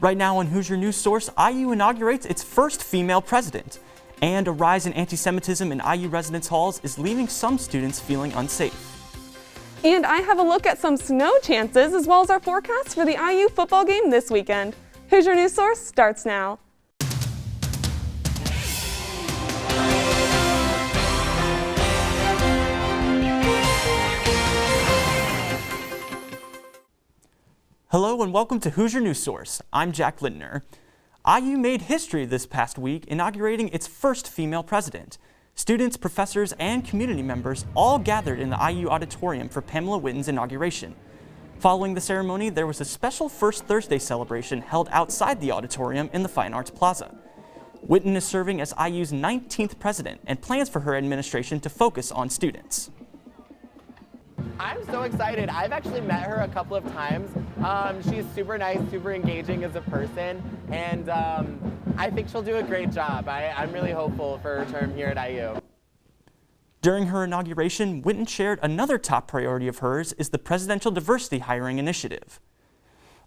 Right now on Hoosier News Source, IU inaugurates its first female president. And a rise in anti-Semitism in IU residence halls is leaving some students feeling unsafe. And I have a look at some snow chances as well as our forecast for the IU football game this weekend. Hoosier News Source starts now. Hello and welcome to Hoosier News Source. I'm Jack Lindner. IU made history this past week, inaugurating its first female president. Students, professors, and community members all gathered in the IU auditorium for Pamela Whitten's inauguration. Following the ceremony, there was a special First Thursday celebration held outside the auditorium in the Fine Arts Plaza. Whitten is serving as IU's 19th president and plans for her administration to focus on students. I'm so excited. I've actually met her a couple of times. She's super nice, super engaging as a person, and I think she'll do a great job. I'm really hopeful for her term here at IU. During her inauguration, Whitten shared another top priority of hers is the Presidential Diversity Hiring Initiative.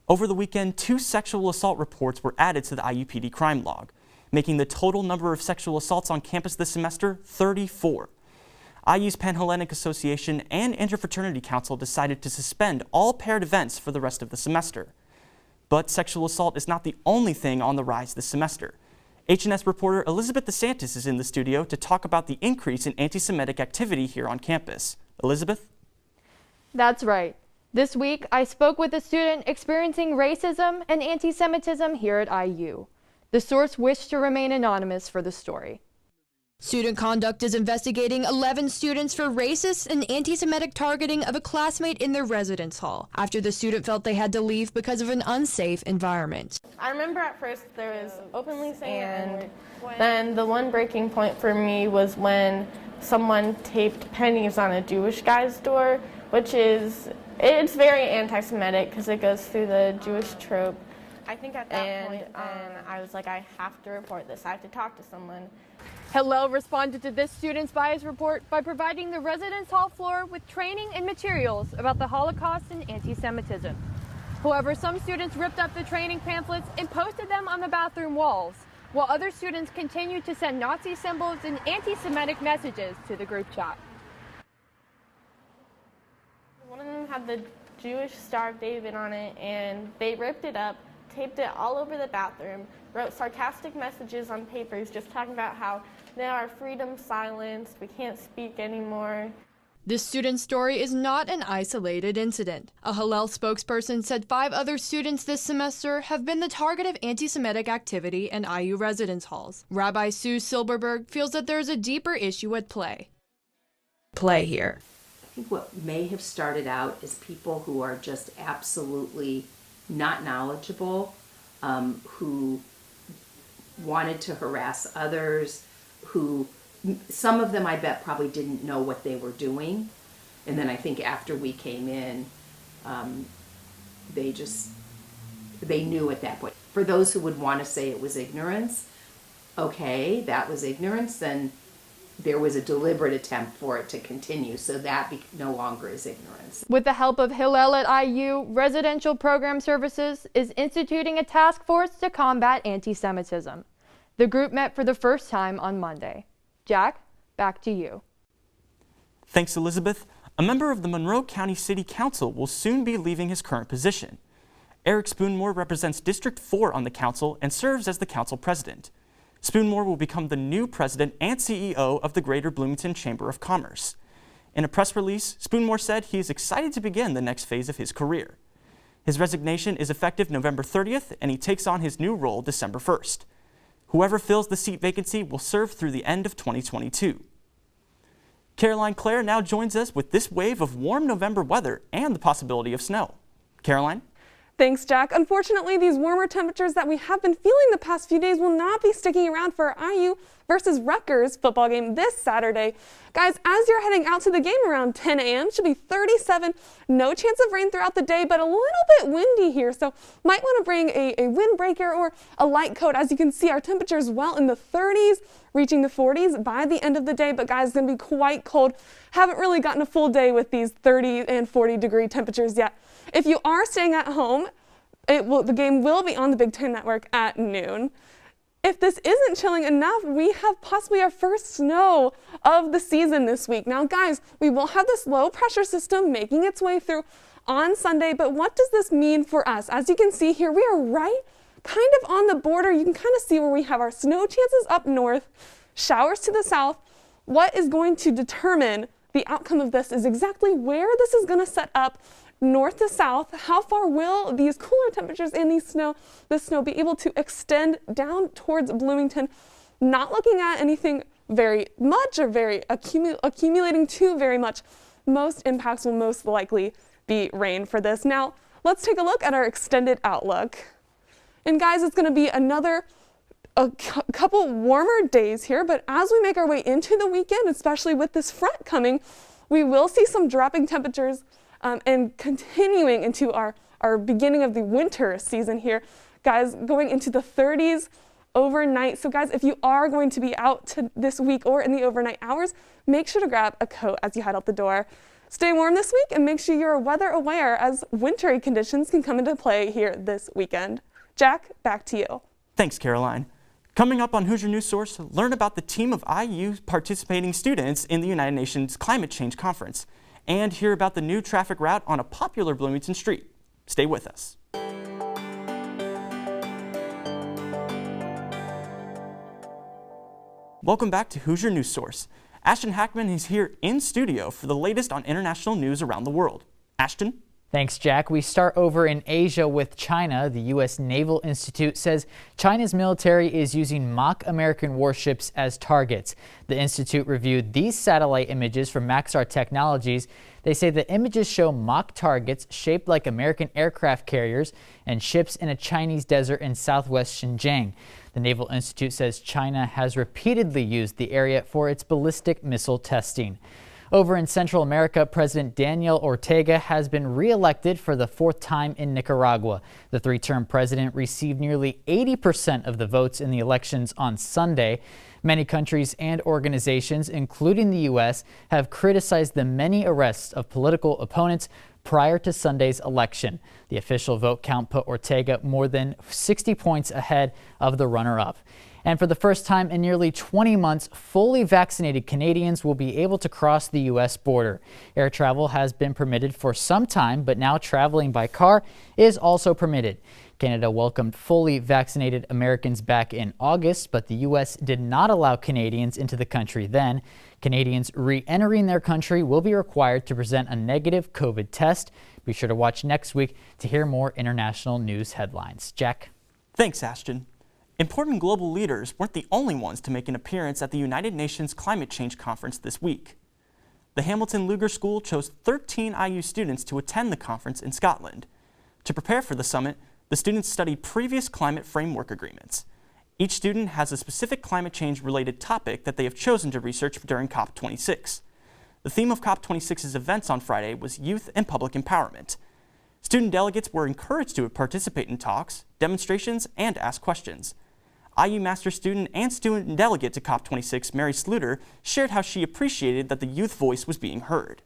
Over the weekend, 2 sexual assault reports were added to the IUPD crime log, making the total number of sexual assaults on campus this semester 34. IU's Pan-Hellenic Association and Interfraternity Council decided to suspend all paired events for the rest of the semester. But sexual assault is not the only thing on the rise this semester. HNS reporter Elizabeth DeSantis is in the studio to talk about the increase in anti-Semitic activity here on campus. Elizabeth? That's right. This week, I spoke with a student experiencing racism and anti-Semitism here at IU. The source wished to remain anonymous for the story. Student Conduct is investigating 11 students for racist and anti-Semitic targeting of a classmate in their residence hall after the student felt they had to leave because of an unsafe environment. I remember at first there was openly saying, and then the one breaking point for me was when someone taped pennies on a Jewish guy's door, which it's very anti-Semitic because it goes through the Jewish trope. I think at that point, I was like, I have to report this. I have to talk to someone. Hillel responded to this student's bias report by providing the residence hall floor with training and materials about the Holocaust and anti-Semitism. However, some students ripped up the training pamphlets and posted them on the bathroom walls, while other students continued to send Nazi symbols and anti-Semitic messages to the group chat. One of them had the Jewish Star of David on it, and they ripped it up, taped it all over the bathroom, wrote sarcastic messages on papers just talking about how now our freedom's silenced, we can't speak anymore. This student's story is not an isolated incident. A Hillel spokesperson said 5 other students this semester have been the target of anti-Semitic activity in IU residence halls. Rabbi Sue Silberberg feels that there's a deeper issue at play here. I think what may have started out is people who are just absolutely not knowledgeable, who wanted to harass others, who some of them I bet probably didn't know what they were doing. And then I think after we came in, they knew at that point. For those who would want to say it was ignorance, okay, that was ignorance, then there was a deliberate attempt for it to continue, so that no longer is ignorance. With the help of Hillel at IU, Residential Program Services is instituting a task force to combat anti-Semitism. The group met for the first time on Monday. Jack, back to you. Thanks, Elizabeth. A member of the Monroe County City Council will soon be leaving his current position. Eric Spoonmore represents District 4 on the council and serves as the council president. Spoonmore will become the new president and CEO of the Greater Bloomington Chamber of Commerce. In a press release, Spoonmore said he is excited to begin the next phase of his career. His resignation is effective November 30th, and he takes on his new role December 1st. Whoever fills the seat vacancy will serve through the end of 2022. Caroline Clare now joins us with this wave of warm November weather and the possibility of snow. Caroline? Thanks, Jack. Unfortunately, these warmer temperatures that we have been feeling the past few days will not be sticking around for our IU versus Rutgers football game this Saturday. Guys, as you're heading out to the game around 10 a.m., should be 37. No chance of rain throughout the day, but a little bit windy here, so might want to bring a windbreaker or a light coat. As you can see, our temperatures well in the 30s, reaching the 40s by the end of the day, but guys, it's going to be quite cold. Haven't really gotten a full day with these 30 and 40 degree temperatures yet. If you are staying at home, The game will be on the Big Ten Network at noon. If this isn't chilling enough, we have possibly our first snow of the season this week. Now, guys, we will have this low pressure system making its way through on Sunday, but what does this mean for us? As you can see here, we are right kind of on the border. You can kind of see where we have our snow chances up north, showers to the south. What is going to determine the outcome of this is exactly where this is going to set up north to south. How far will these cooler temperatures and the snow be able to extend down towards Bloomington? Not looking at anything very much or very accumulating too very much. Most impacts will most likely be rain for this. Now, let's take a look at our extended outlook. And guys, it's going to be a couple warmer days here, but as we make our way into the weekend, especially with this front coming, we will see some dropping temperatures and continuing into our beginning of the winter season here. Guys, going into the 30s overnight. So guys, if you are going to be out this week or in the overnight hours, make sure to grab a coat as you head out the door. Stay warm this week and make sure you're weather aware as wintry conditions can come into play here this weekend. Jack, back to you. Thanks, Caroline. Coming up on Hoosier News Source, learn about the team of IU participating students in the United Nations Climate Change Conference and hear about the new traffic route on a popular Bloomington street. Stay with us. Welcome back to Hoosier News Source. Ashton Hackman is here in studio for the latest on international news around the world. Ashton? Thanks, Jack. We start over in Asia with China. The U.S. Naval Institute says China's military is using mock American warships as targets. The institute reviewed these satellite images from Maxar Technologies. They say the images show mock targets shaped like American aircraft carriers and ships in a Chinese desert in southwest Xinjiang. The Naval Institute says China has repeatedly used the area for its ballistic missile testing. Over in Central America, President Daniel Ortega has been re-elected for the fourth time in Nicaragua. The three-term president received nearly 80% of the votes in the elections on Sunday. Many countries and organizations, including the U.S., have criticized the many arrests of political opponents prior to Sunday's election. The official vote count put Ortega more than 60 points ahead of the runner-up. And for the first time in nearly 20 months, fully vaccinated Canadians will be able to cross the U.S. border. Air travel has been permitted for some time, but now traveling by car is also permitted. Canada welcomed fully vaccinated Americans back in August, but the U.S. did not allow Canadians into the country then. Canadians re-entering their country will be required to present a negative COVID test. Be sure to watch next week to hear more international news headlines. Jack? Thanks, Ashton. Important global leaders weren't the only ones to make an appearance at the United Nations Climate Change Conference this week. The Hamilton Luger School chose 13 IU students to attend the conference in Scotland. To prepare for the summit, the students studied previous climate framework agreements. Each student has a specific climate change-related topic that they have chosen to research during COP26. The theme of COP26's events on Friday was youth and public empowerment. Student delegates were encouraged to participate in talks, demonstrations, and ask questions. IU Master Student and Student Delegate to COP26, Mary Sluter, shared how she appreciated that the youth voice was being heard.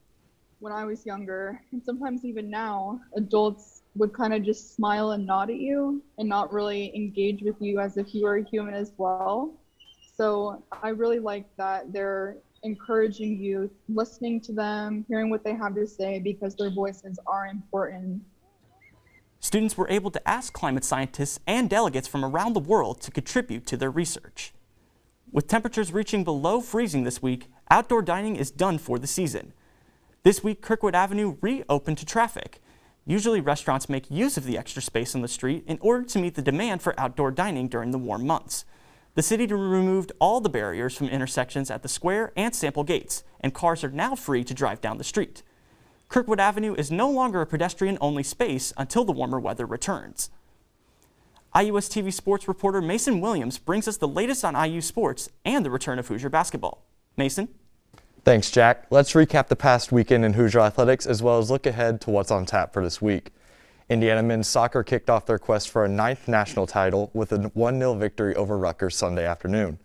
When I was younger, and sometimes even now, adults would kind of just smile and nod at you and not really engage with you as if you were a human as well. So I really like that they're encouraging youth, listening to them, hearing what they have to say because their voices are important. Students were able to ask climate scientists and delegates from around the world to contribute to their research. With temperatures reaching below freezing this week, outdoor dining is done for the season. This week, Kirkwood Avenue reopened to traffic. Usually, restaurants make use of the extra space on the street in order to meet the demand for outdoor dining during the warm months. The city removed all the barriers from intersections at the square and sample gates, and cars are now free to drive down the street. Kirkwood Avenue is no longer a pedestrian-only space until the warmer weather returns. IUS TV sports reporter Mason Williams brings us the latest on IU sports and the return of Hoosier basketball. Mason? Thanks, Jack. Let's recap the past weekend in Hoosier athletics as well as look ahead to what's on tap for this week. Indiana men's soccer kicked off their quest for a 9th national title with a 1-0 victory over Rutgers Sunday afternoon.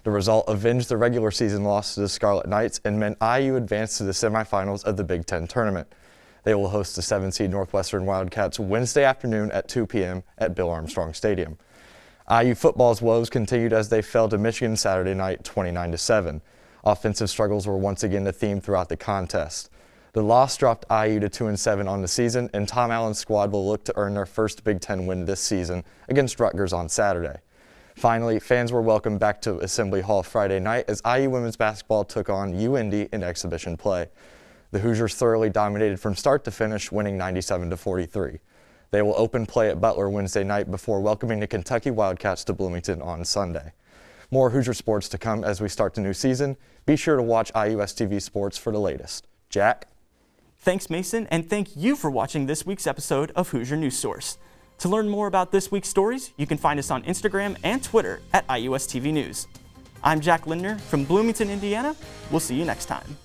The result avenged the regular season loss to the Scarlet Knights and meant IU advanced to the semifinals of the Big Ten tournament. They will host the 7-seed Northwestern Wildcats Wednesday afternoon at 2 p.m. at Bill Armstrong Stadium. IU football's woes continued as they fell to Michigan Saturday night 29-7. Offensive struggles were once again the theme throughout the contest. The loss dropped IU to 2-7 on the season, and Tom Allen's squad will look to earn their first Big Ten win this season against Rutgers on Saturday. Finally, fans were welcomed back to Assembly Hall Friday night as IU women's basketball took on UND in exhibition play. The Hoosiers thoroughly dominated from start to finish, winning 97-43. They will open play at Butler Wednesday night before welcoming the Kentucky Wildcats to Bloomington on Sunday. More Hoosier sports to come as we start the new season. Be sure to watch IUS TV Sports for the latest. Jack? Thanks, Mason, and thank you for watching this week's episode of Hoosier News Source. To learn more about this week's stories, you can find us on Instagram and Twitter at IUS TV News. I'm Jack Lindner from Bloomington, Indiana. We'll see you next time.